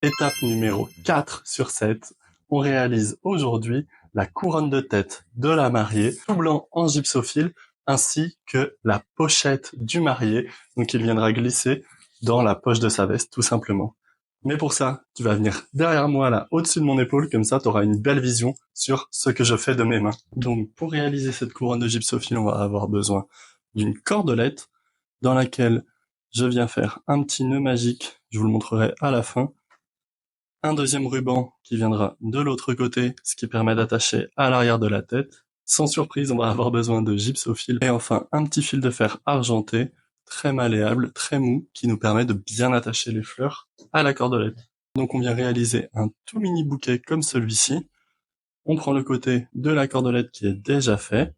Étape numéro 4 sur 7, on réalise aujourd'hui la couronne de tête de la mariée, tout blanc en gypsophile, ainsi que la pochette du marié, donc il viendra glisser dans la poche de sa veste, tout simplement. Mais pour ça, tu vas venir derrière moi, là, au-dessus de mon épaule, comme ça, tu auras une belle vision sur ce que je fais de mes mains. Donc, pour réaliser cette couronne de gypsophile, on va avoir besoin d'une cordelette, dans laquelle je viens faire un petit nœud magique, je vous le montrerai à la fin, un deuxième ruban qui viendra de l'autre côté, ce qui permet d'attacher à l'arrière de la tête. Sans surprise, on va avoir besoin de gypsophile. Et enfin, un petit fil de fer argenté, très malléable, très mou, qui nous permet de bien attacher les fleurs à la cordelette. Donc on vient réaliser un tout mini bouquet comme celui-ci. On prend le côté de la cordelette qui est déjà fait.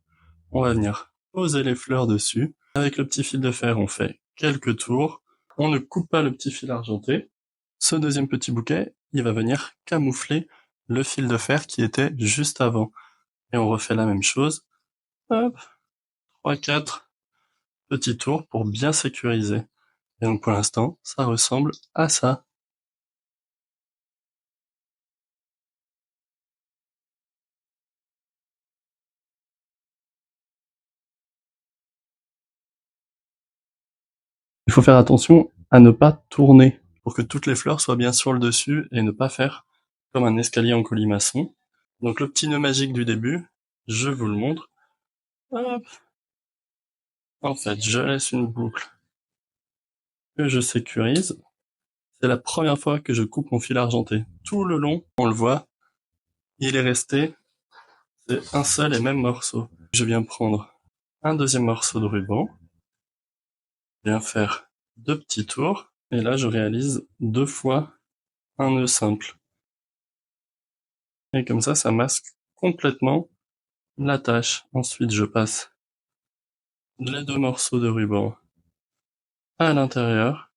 On va venir poser les fleurs dessus. Avec le petit fil de fer, on fait quelques tours. On ne coupe pas le petit fil argenté. Ce deuxième petit bouquet, il va venir camoufler le fil de fer qui était juste avant. Et on refait la même chose. Hop, 3-4 petits tours pour bien sécuriser. Et donc pour l'instant, ça ressemble à ça. Il faut faire attention à ne pas tourner pour que toutes les fleurs soient bien sur le dessus et ne pas faire comme un escalier en colimaçon. Donc le petit nœud magique du début, je vous le montre. Hop. En fait, je laisse une boucle que je sécurise. C'est la première fois que je coupe mon fil argenté. Tout le long, on le voit, il est resté, c'est un seul et même morceau. Je viens prendre un deuxième morceau de ruban, je viens faire 2 petits tours, et là je réalise 2 fois un nœud simple. Et comme ça masque complètement la tâche. Ensuite, je passe les 2 morceaux de ruban à l'intérieur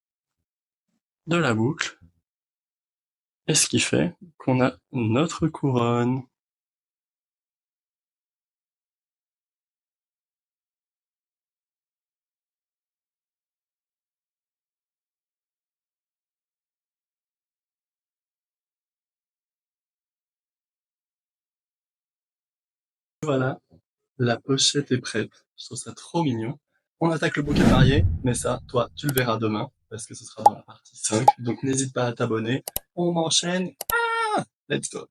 de la boucle, et ce qui fait qu'on a notre couronne. Voilà, la pochette est prête. Je trouve ça trop mignon. On attaque le bouquet marié, mais ça, toi, tu le verras demain, parce que ce sera dans la partie 5. Donc n'hésite pas à t'abonner. On enchaîne. Let's go.